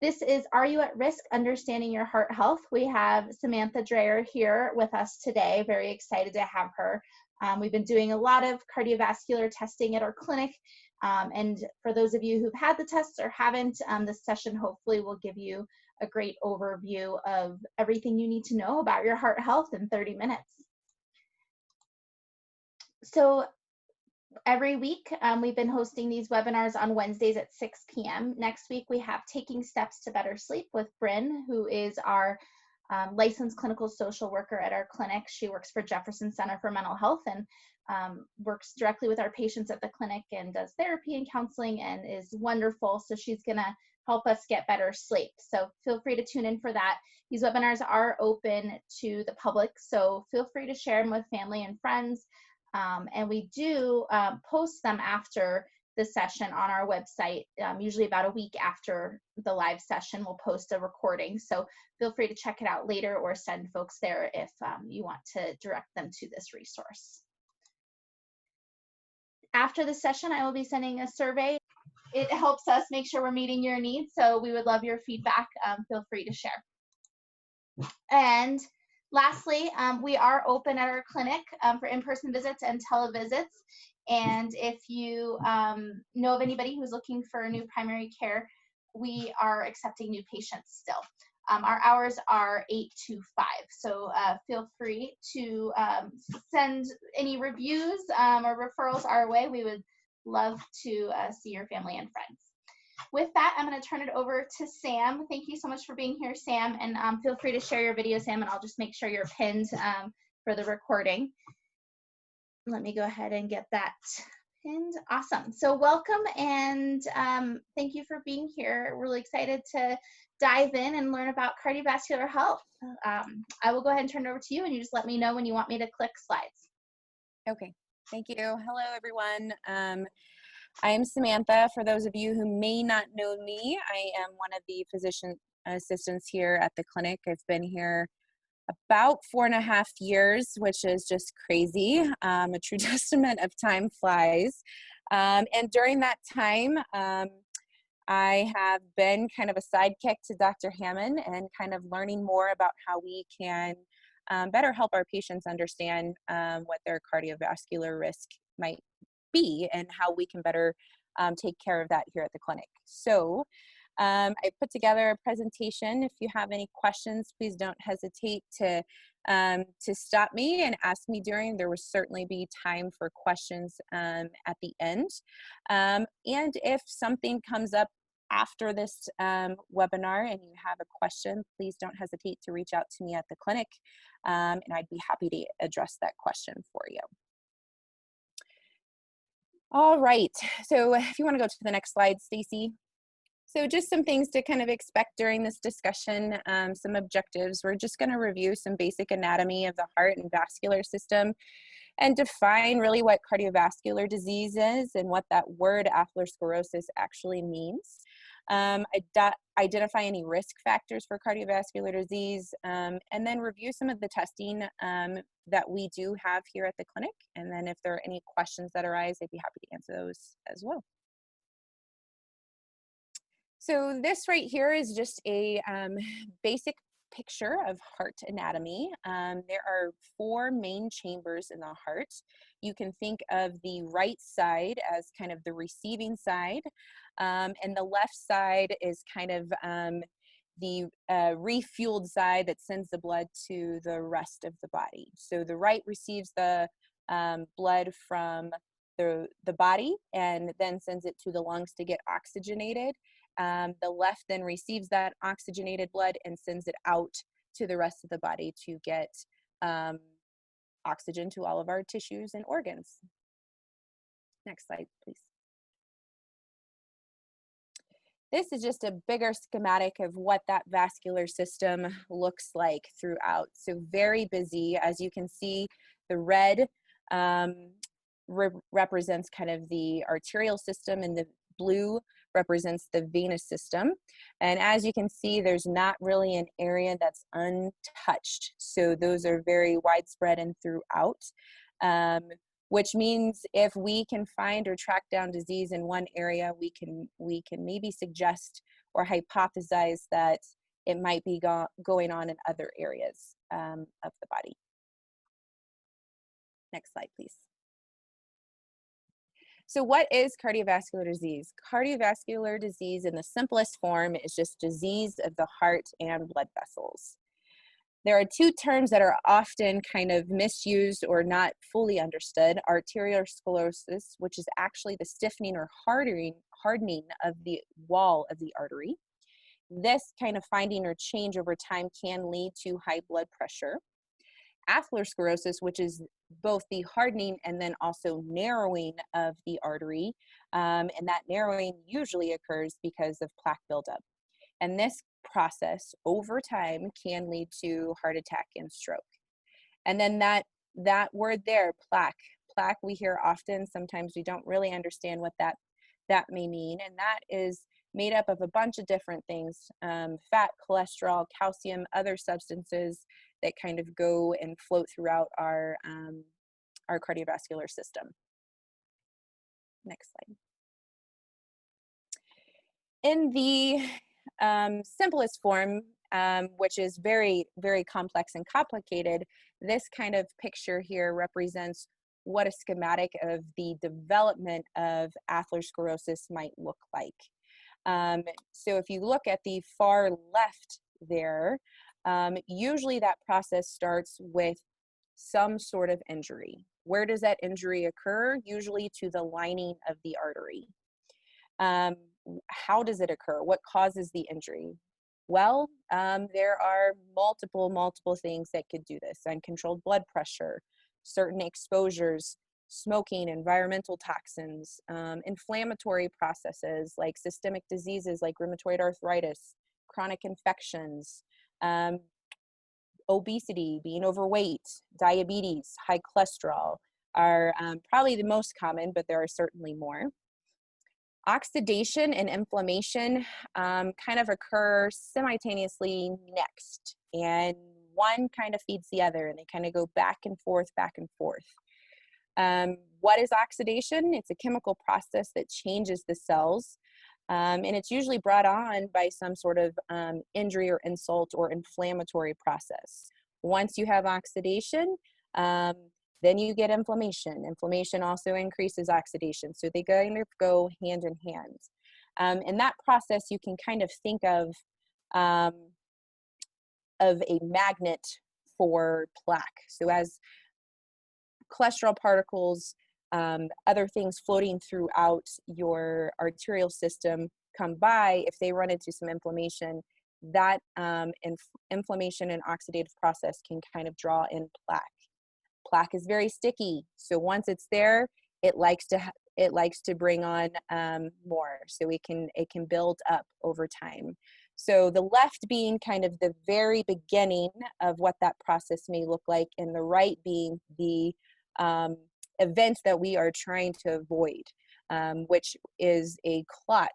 This is Are You at Risk? Understanding Your Heart Health. We have Samantha Dreher here with us today. Very excited to have her. We've been doing a lot of cardiovascular testing at our clinic. And for those of you who've had the tests or haven't, this session hopefully will give you a great overview of everything you need to know about your heart health in 30 minutes. So every week, we've been hosting these webinars on Wednesdays at 6 p.m. Next week, we have Taking Steps to Better Sleep with Bryn, who is our licensed clinical social worker at our clinic. She works for Jefferson Center for Mental Health and works directly with our patients at the clinic and does therapy and counseling and is wonderful. So she's going to help us get better sleep. So feel free to tune in for that. These webinars are open to the public, so feel free to share them with family and friends. And we do post them after the session on our website, usually about a week after the live session, we'll post a recording. So feel free to check it out later or send folks there if you want to direct them to this resource. After the session, I will be sending a survey. It helps us make sure we're meeting your needs, so we would love your feedback. Feel free to share. And lastly, we are open at our clinic for in-person visits and televisits. And if you know of anybody who's looking for new primary care, we are accepting new patients still. Our hours are 8 to 5, so feel free to send any reviews or referrals our way. We would love to see your family and friends. With that, I'm going to turn it over to Sam. Thank you so much for being here, Sam, and feel free to share your video, Sam, and I'll just make sure you're pinned for the recording. Let me go ahead and get that pinned. Awesome. So welcome, and thank you for being here. Really excited to dive in and learn about cardiovascular health. I will go ahead and turn it over to you, and you just let me know when you want me to click slides. Okay. Thank you. Hello, everyone. I am Samantha. For those of you who may not know me, I am one of the physician assistants here at the clinic. I've been here about 4.5 years, which is just crazy. A true testament of time flies. And during that time, I have been kind of a sidekick to Dr. Hammond and kind of learning more about how we can better help our patients understand what their cardiovascular risk might be and how we can better take care of that here at the clinic. So I put together a presentation. If you have any questions, please don't hesitate to stop me and ask me during. There will certainly be time for questions at the end. And if something comes up after this webinar and you have a question, please don't hesitate to reach out to me at the clinic, and I'd be happy to address that question for you. All right, so if you want to go to the next slide, Stacy. So just some things to kind of expect during this discussion, some objectives. We're just going to review some basic anatomy of the heart and vascular system and define really what cardiovascular disease is and what that word atherosclerosis actually means. Identify any risk factors for cardiovascular disease, and then review some of the testing that we do have here at the clinic. And then if there are any questions that arise, I'd be happy to answer those as well. So this right here is just a basic picture of heart anatomy. There are 4 main chambers in the heart. You can think of the right side as kind of the receiving side, and the left side is kind of the refueled side that sends the blood to the rest of the body. So the right receives the blood from the body and then sends it to the lungs to get oxygenated. The left then receives that oxygenated blood and sends it out to the rest of the body to get oxygen to all of our tissues and organs. Next slide, please. This is just a bigger schematic of what that vascular system looks like throughout. So very busy. As you can see, the red represents kind of the arterial system, and the blue represents the venous system. And as you can see, there's not really an area that's untouched. So those are very widespread and throughout, which means if we can find or track down disease in one area, we can maybe suggest or hypothesize that it might be going on in other areas of the body. Next slide, please. So what is cardiovascular disease? Cardiovascular disease in the simplest form is just disease of the heart and blood vessels. There are two terms that are often kind of misused or not fully understood: arteriosclerosis, which is actually the stiffening or hardening of the wall of the artery. This kind of finding or change over time can lead to high blood pressure. Atherosclerosis, which is both the hardening and then also narrowing of the artery, and that narrowing usually occurs because of plaque buildup. And this process over time can lead to heart attack and stroke. And then that word there, plaque we hear often. Sometimes we don't really understand what that may mean, and that is made up of a bunch of different things: fat, cholesterol, calcium, other substances that kind of go and float throughout our cardiovascular system. Next slide. In the simplest form, which is very, very complex and complicated, this kind of picture here represents what a schematic of the development of atherosclerosis might look like. So if you look at the far left there, usually that process starts with some sort of injury. Where does that injury occur? Usually to the lining of the artery. How does it occur? What causes the injury? Well, there are multiple things that could do this: uncontrolled blood pressure, certain exposures, smoking, environmental toxins, inflammatory processes like systemic diseases like rheumatoid arthritis, chronic infections, obesity, being overweight, diabetes, high cholesterol are probably the most common, but there are certainly more. Oxidation and inflammation kind of occur simultaneously next, and one kind of feeds the other, and they kind of go back and forth, back and forth. What is oxidation? It's a chemical process that changes the cells, and it's usually brought on by some sort of injury or insult or inflammatory process. Once you have oxidation, then you get inflammation. Inflammation also increases oxidation, so they kind of go hand in hand. In that process, you can kind of think of a magnet for plaque. So as cholesterol particles, other things floating throughout your arterial system come by, if they run into some inflammation, that inflammation and oxidative process can kind of draw in plaque. Plaque is very sticky, so once it's there, it likes to bring on more, so it can build up over time. So the left being kind of the very beginning of what that process may look like, and the right being the event that we are trying to avoid, which is a clot.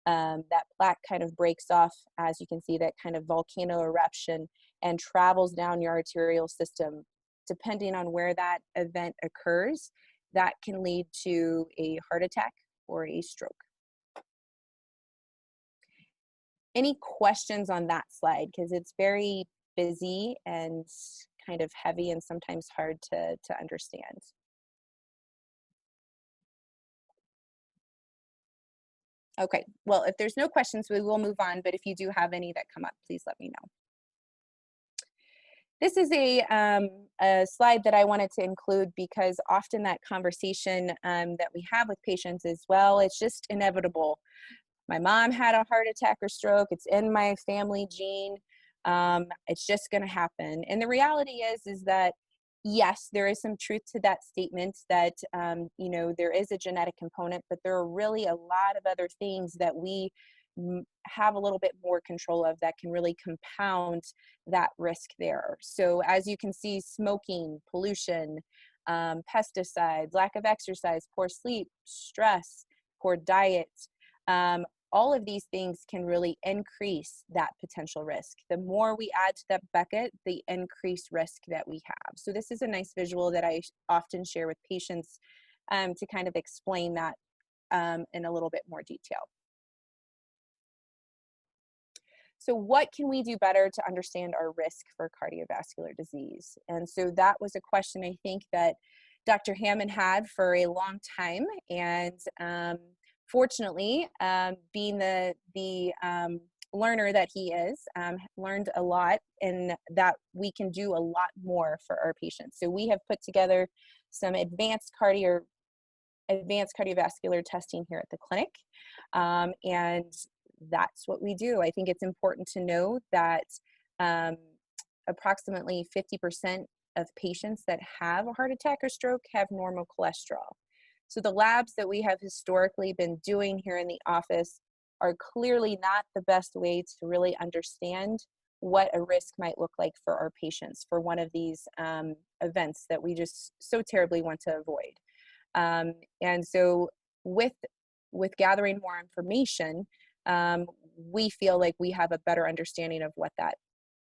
That plaque kind of breaks off, as you can see, that kind of volcano eruption, and travels down your arterial system. Depending on where that event occurs, that can lead to a heart attack or a stroke. Any questions on that slide? Because it's very busy and kind of heavy and sometimes hard to understand. Okay, well, if there's no questions, we will move on, but if you do have any that come up, please let me know. This is a slide that I wanted to include because often that conversation that we have with patients is, well, it's just inevitable. My mom had a heart attack or stroke. It's in my family gene. It's just going to happen. And the reality is that, yes, there is some truth to that statement that, you know, there is a genetic component, but there are really a lot of other things that we have a little bit more control of that can really compound that risk there. So as you can see, smoking, pollution, pesticides, lack of exercise, poor sleep, stress, poor diet, all of these things can really increase that potential risk. The more we add to that bucket, the increased risk that we have. So this is a nice visual that I often share with patients to kind of explain that in a little bit more detail. So what can we do better to understand our risk for cardiovascular disease? And so that was a question I think that Dr. Hammond had for a long time. And fortunately, being the learner that he is, learned a lot, and that we can do a lot more for our patients. So we have put together some advanced cardiovascular testing here at the clinic. And that's what we do. I think it's important to know that approximately 50% of patients that have a heart attack or stroke have normal cholesterol. So the labs that we have historically been doing here in the office are clearly not the best way to really understand what a risk might look like for our patients for one of these events that we just so terribly want to avoid. And so with gathering more information, we feel like we have a better understanding of what that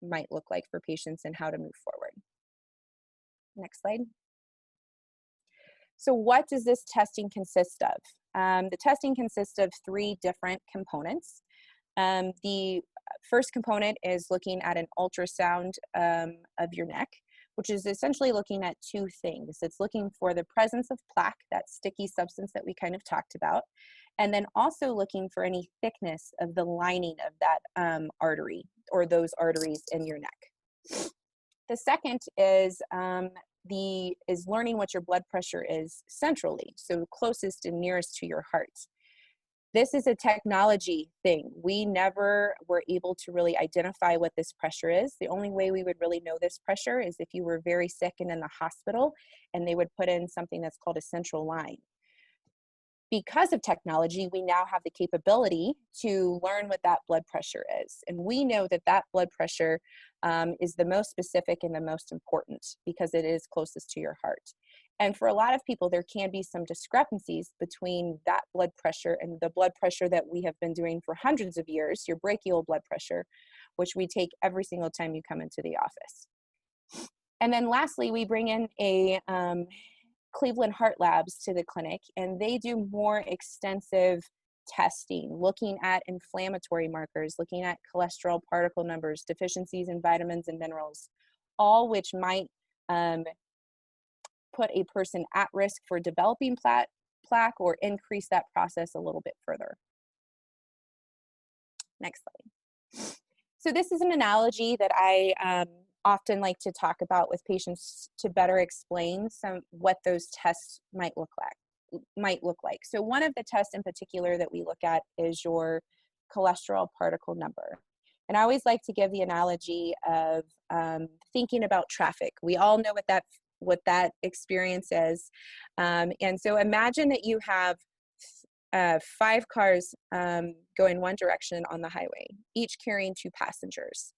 might look like for patients and how to move forward. Next slide. So what does this testing consist of? The testing consists of 3 different components. The first component is looking at an ultrasound of your neck, which is essentially looking at 2 things. It's looking for the presence of plaque, that sticky substance that we kind of talked about, and then also looking for any thickness of the lining of that artery or those arteries in your neck. The second is learning what your blood pressure is centrally, so closest and nearest to your heart. This is a technology thing. We never were able to really identify what this pressure is. The only way we would really know this pressure is if you were very sick and in the hospital and they would put in something that's called a central line. Because of technology, we now have the capability to learn what that blood pressure is. And we know that that blood pressure is the most specific and the most important because it is closest to your heart. And for a lot of people, there can be some discrepancies between that blood pressure and the blood pressure that we have been doing for hundreds of years, your brachial blood pressure, which we take every single time you come into the office. And then lastly, we bring in a Cleveland Heart Labs to the clinic, and they do more extensive testing, looking at inflammatory markers, looking at cholesterol particle numbers, deficiencies in vitamins and minerals, all which might put a person at risk for developing plaque or increase that process a little bit further. Next slide. So this is an analogy that I often like to talk about with patients to better explain what those tests might look like. So one of the tests in particular that we look at is your cholesterol particle number. And I always like to give the analogy of thinking about traffic. We all know what that experience is. And so imagine that you have 5 cars going one direction on the highway, each carrying 2 passengers.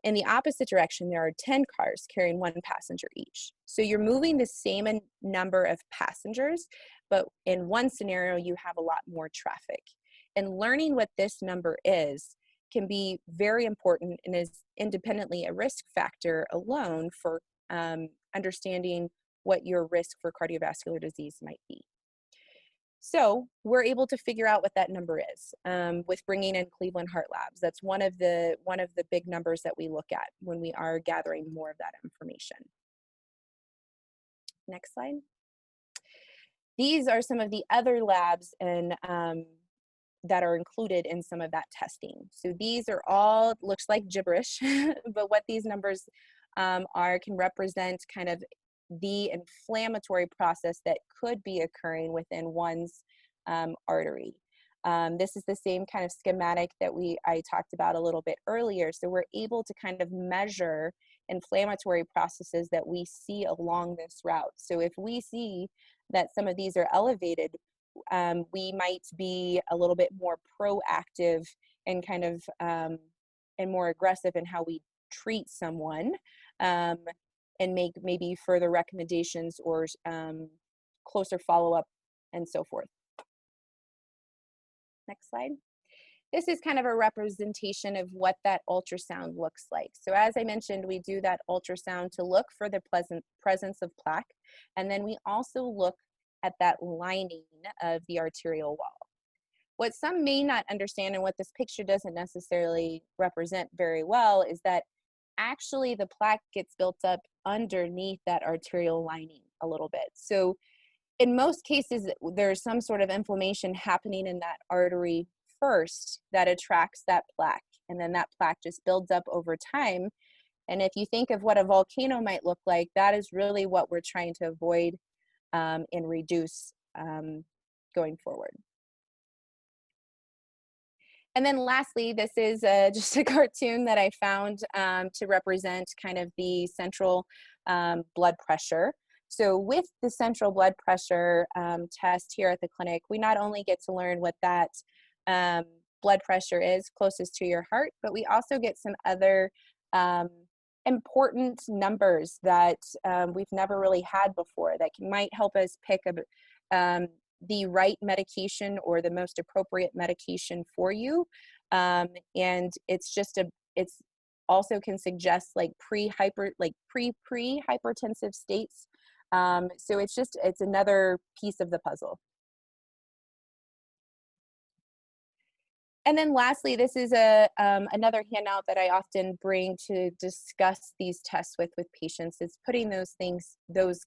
In the opposite direction, there are 10 cars carrying 1 passenger each. So you're moving the same number of passengers, but in one scenario, you have a lot more traffic. And learning what this number is can be very important and is independently a risk factor alone for understanding what your risk for cardiovascular disease might be. So we're able to figure out what that number is with bringing in Cleveland Heart Labs. That's one of the big numbers that we look at when we are gathering more of that information. Next slide. These are some of the other labs and that are included in some of that testing. So these are all, looks like gibberish, but what these numbers can represent kind of the inflammatory process that could be occurring within one's artery. This is the same kind of schematic that I talked about a little bit earlier. So we're able to kind of measure inflammatory processes that we see along this route. So if we see that some of these are elevated, we might be a little bit more proactive and kind of and more aggressive in how we treat someone. And make maybe further recommendations or closer follow-up and so forth. Next slide. This is kind of a representation of what that ultrasound looks like. So as I mentioned, we do that ultrasound to look for the presence of plaque, and then we also look at that lining of the arterial wall. What some may not understand, and what this picture doesn't necessarily represent very well, is that actually the plaque gets built up underneath that arterial lining a little bit. So in most cases, there's some sort of inflammation happening in that artery first that attracts that plaque. And then that plaque just builds up over time. And if you think of what a volcano might look like, that is really what we're trying to avoid and reduce going forward. And then lastly, this is just a cartoon that I found to represent kind of the central blood pressure. So with the central blood pressure test here at the clinic, we not only get to learn what that blood pressure is closest to your heart, but we also get some other important numbers that we've never really had before that might help us pick the right medication or the most appropriate medication for you. And it's also can suggest like pre-hypertensive states. So it's another piece of the puzzle. And then lastly, this is another handout that I often bring to discuss these tests with patients, is putting those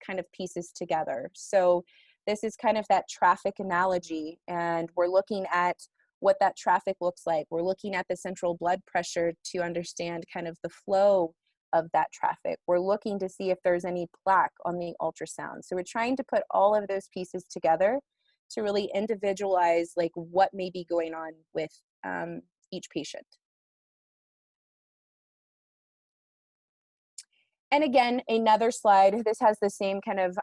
kind of pieces together. So this is kind of that traffic analogy, and we're looking at what that traffic looks like. We're looking at the central blood pressure to understand kind of the flow of that traffic. We're looking to see if there's any plaque on the ultrasound. So we're trying to put all of those pieces together to really individualize like what may be going on with each patient. And again, another slide. This has the same kind of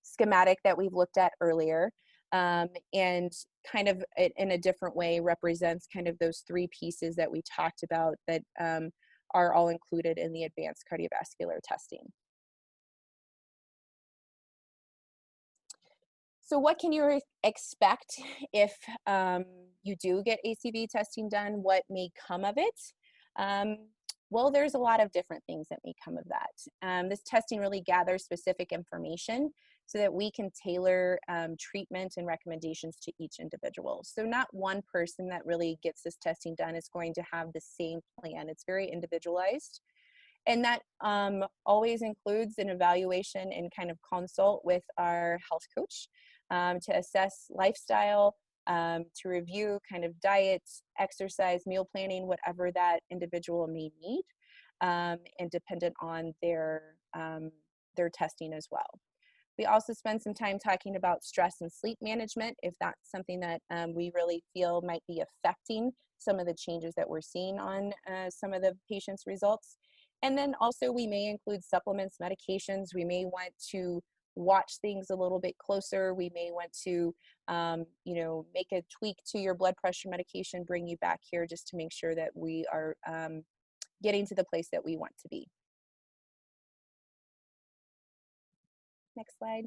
schematic that we've looked at earlier, and kind of in a different way represents kind of those three pieces that we talked about that are all included in the advanced cardiovascular testing. So what can you expect if you do get ACV testing done? What may come of it? Well, there's a lot of different things that may come of that. This testing really gathers specific information so that we can tailor treatment and recommendations to each individual. So not one person that really gets this testing done is going to have the same plan. It's very individualized. And that always includes an evaluation and kind of consult with our health coach to assess lifestyle, to review kind of diet, exercise, meal planning, whatever that individual may need, and dependent on their testing as well. We also spend some time talking about stress and sleep management, if that's something that we really feel might be affecting some of the changes that we're seeing on some of the patients' results. And then also we may include supplements, medications. We may want to watch things a little bit closer. We may want to, make a tweak to your blood pressure medication, bring you back here just to make sure that we are getting to the place that we want to be. Next slide.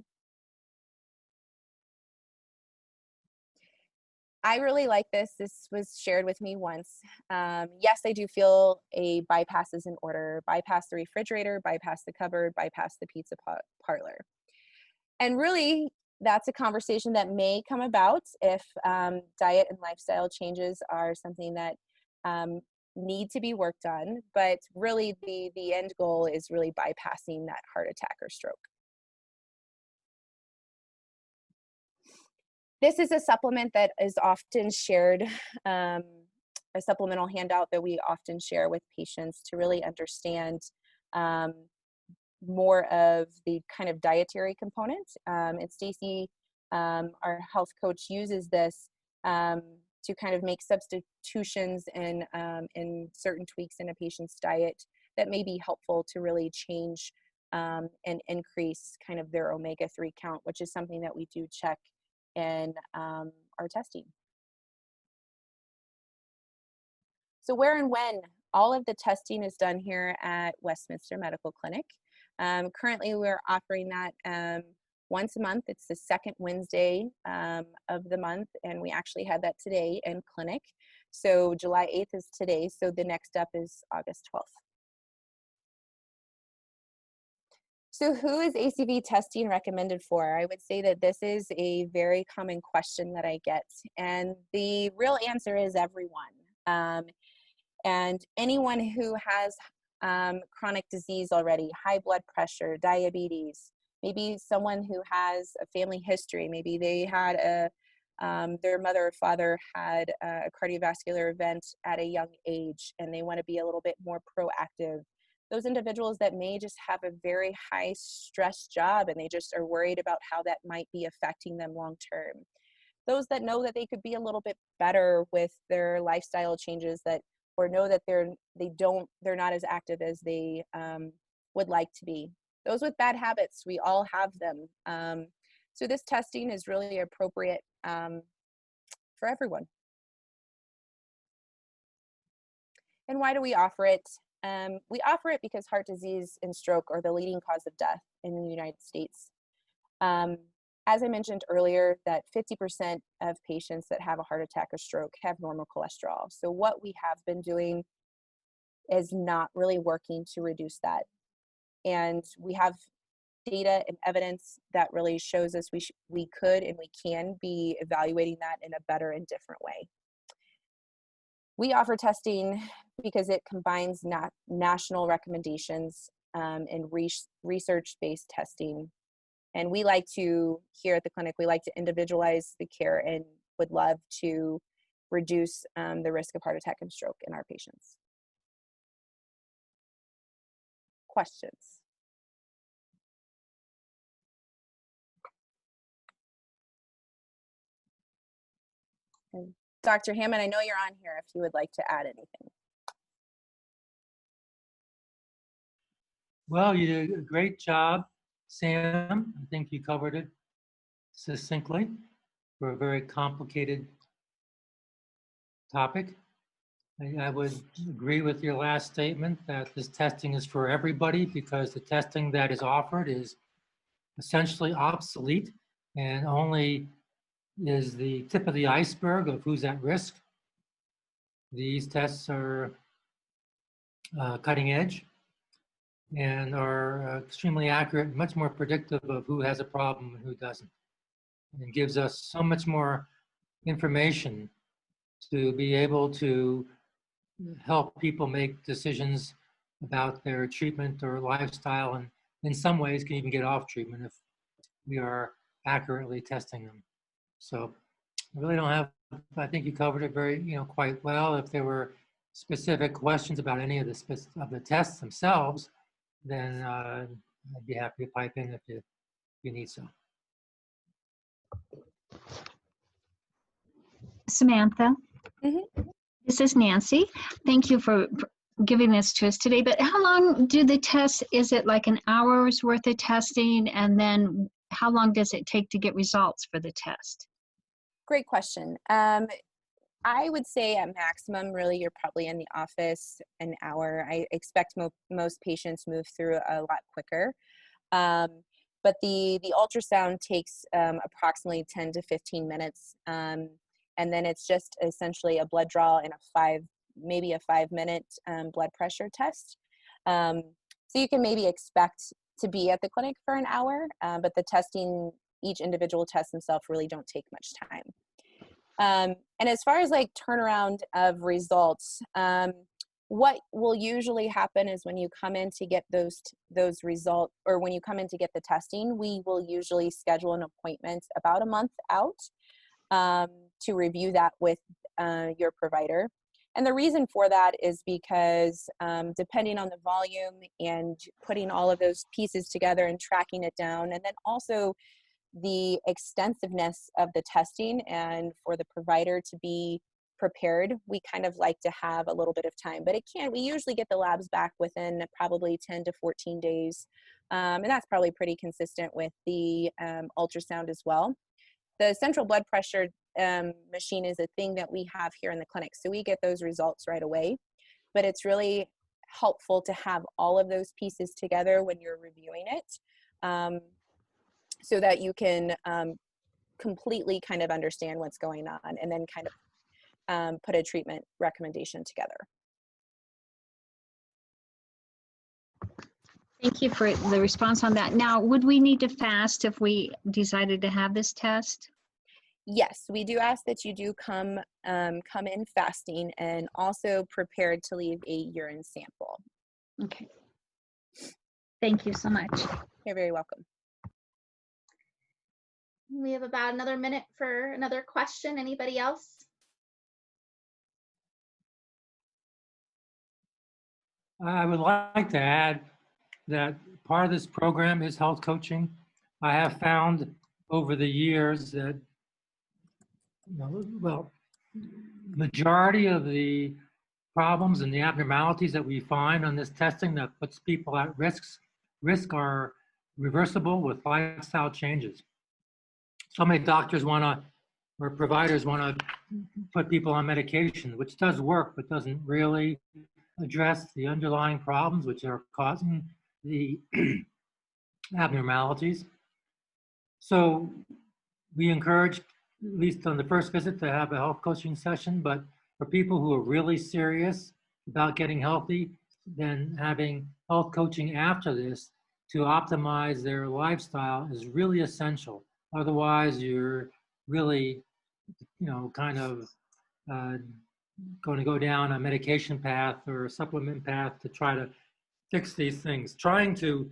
I really like this. This was shared with me once. Yes, I do feel a bypass is in order. Bypass the refrigerator, bypass the cupboard, bypass the pizza parlor. And really, that's a conversation that may come about if diet and lifestyle changes are something that need to be worked on. But really, the end goal is really bypassing that heart attack or stroke. This is a supplement that is often shared, a supplemental handout that we often share with patients to really understand more of the kind of dietary component. And Stacy, our health coach, uses this to kind of make substitutions and certain tweaks in a patient's diet that may be helpful to really change and increase kind of their omega-3 count, which is something that we do check in our testing. So where and when? All of the testing is done here at Westminster Medical Clinic. Currently, we're offering that once a month. It's the second Wednesday of the month, and we actually had that today in clinic. So July 8th is today, so the next step is August 12th. So who is ACV testing recommended for? I would say that this is a very common question that I get. And the real answer is everyone. And anyone who has chronic disease already, high blood pressure, diabetes, maybe someone who has a family history, maybe they had their mother or father had a cardiovascular event at a young age and they want to be a little bit more proactive. Those individuals that may just have a very high stress job and they just are worried about how that might be affecting them long term. Those that know that they could be a little bit better with their lifestyle changes, that or know that they're not as active as they would like to be. Those with bad habits, we all have them. So this testing is really appropriate for everyone. And why do we offer it? We offer it because heart disease and stroke are the leading cause of death in the United States. As I mentioned earlier, that 50% of patients that have a heart attack or stroke have normal cholesterol. So what we have been doing is not really working to reduce that. And we have data and evidence that really shows us we could and we can be evaluating that in a better and different way. We offer testing because it combines national recommendations and research-based testing. And we like to, here at the clinic, we like to individualize the care and would love to reduce the risk of heart attack and stroke in our patients. Questions? And Dr. Hammond, I know you're on here if you would like to add anything. Well, you did a great job, Sam. I think you covered it succinctly for a very complicated topic. I would agree with your last statement that this testing is for everybody because the testing that is offered is essentially obsolete and only is the tip of the iceberg of who's at risk. These tests are cutting edge and are extremely accurate, much more predictive of who has a problem and who doesn't. And it gives us so much more information to be able to help people make decisions about their treatment or lifestyle, and in some ways can even get off treatment if we are accurately testing them. So I really don't have, I think you covered it very, quite well. If there were specific questions about any of the tests themselves, then I'd be happy to pipe in if you need so. Samantha, Mm-hmm. This is Nancy. Thank you for giving this to us today. But how long do the tests, is it like an hour's worth of testing? And then how long does it take to get results for the test? Great question. I would say at maximum, really, you're probably in the office an hour. I expect most patients move through a lot quicker. But the ultrasound takes approximately 10 to 15 minutes. And then it's just essentially a blood draw and maybe a 5-minute blood pressure test. So you can maybe expect to be at the clinic for an hour, but the testing, each individual test themselves really don't take much time. And as far as like turnaround of results, what will usually happen is when you come in to get those results, or when you come in to get the testing, we will usually schedule an appointment about a month out to review that with your provider. And the reason for that is because depending on the volume and putting all of those pieces together and tracking it down, and then also the extensiveness of the testing, and for the provider to be prepared, we kind of like to have a little bit of time. But we usually get the labs back within probably 10 to 14 days. And that's probably pretty consistent with the ultrasound as well. The central blood pressure machine is a thing that we have here in the clinic. So we get those results right away. But it's really helpful to have all of those pieces together when you're reviewing it, so that you can completely kind of understand what's going on and then kind of put a treatment recommendation together. Thank you for the response on that. Now, would we need to fast if we decided to have this test? Yes, we do ask that you do come in fasting and also prepared to leave a urine sample. Okay. Thank you so much. You're very welcome. We have about another minute for another question. Anybody else? I would like to add that part of this program is health coaching. I have found over the years that, majority of the problems and the abnormalities that we find on this testing that puts people at risk are reversible with lifestyle changes. So many doctors or providers want to put people on medication, which does work, but doesn't really address the underlying problems which are causing the abnormalities. So we encourage, at least on the first visit, to have a health coaching session, but for people who are really serious about getting healthy, then having health coaching after this to optimize their lifestyle is really essential. Otherwise, you're really, kind of going to go down a medication path or a supplement path to try to fix these things. Trying to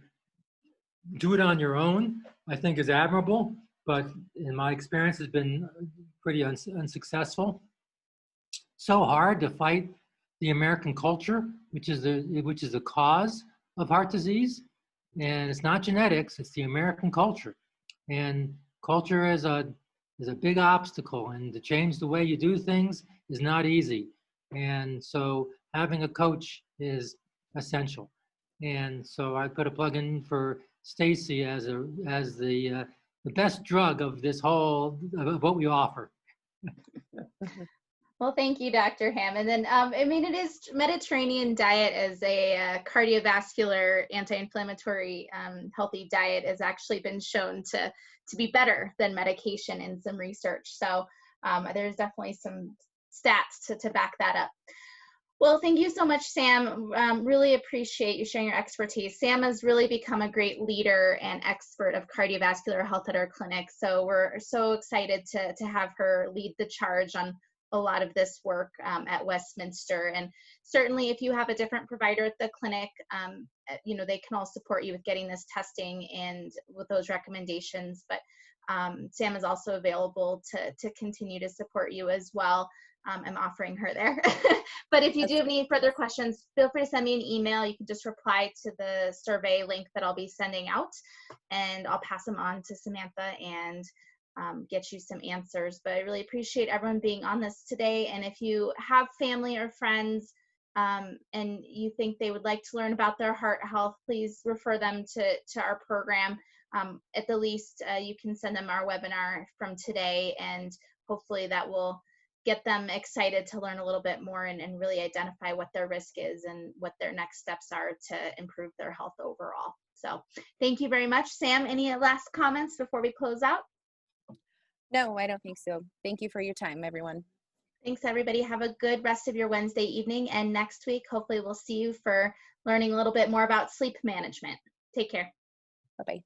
do it on your own, I think, is admirable, but in my experience has been pretty unsuccessful. So hard to fight the American culture, which is the cause of heart disease. And it's not genetics, it's the American culture. And culture is a big obstacle, and to change the way you do things is not easy. And so having a coach is essential. And so I put a plug in for Stacy as the best drug of this whole, of what we offer. Well, thank you, Dr. Hammond. And it is Mediterranean diet as a cardiovascular, anti-inflammatory, healthy diet has actually been shown to be better than medication in some research. So there's definitely some stats to back that up. Well, thank you so much, Sam. Really appreciate you sharing your expertise. Sam has really become a great leader and expert of cardiovascular health at our clinic. So we're so excited to have her lead the charge on a lot of this work at Westminster. And certainly if you have a different provider at the clinic, they can all support you with getting this testing and with those recommendations. But Sam is also available to continue to support you as well. I'm offering her there. But if you do have any further questions, feel free to send me an email. You can just reply to the survey link that I'll be sending out, and I'll pass them on to Samantha and get you some answers. But I really appreciate everyone being on this today. And if you have family or friends and you think they would like to learn about their heart health, please refer them to our program. At the least, you can send them our webinar from today, and hopefully that will get them excited to learn a little bit more and really identify what their risk is and what their next steps are to improve their health overall. So thank you very much. Sam, any last comments before we close out? No, I don't think so. Thank you for your time, everyone. Thanks, everybody. Have a good rest of your Wednesday evening. And next week, hopefully we'll see you for learning a little bit more about sleep management. Take care. Bye-bye.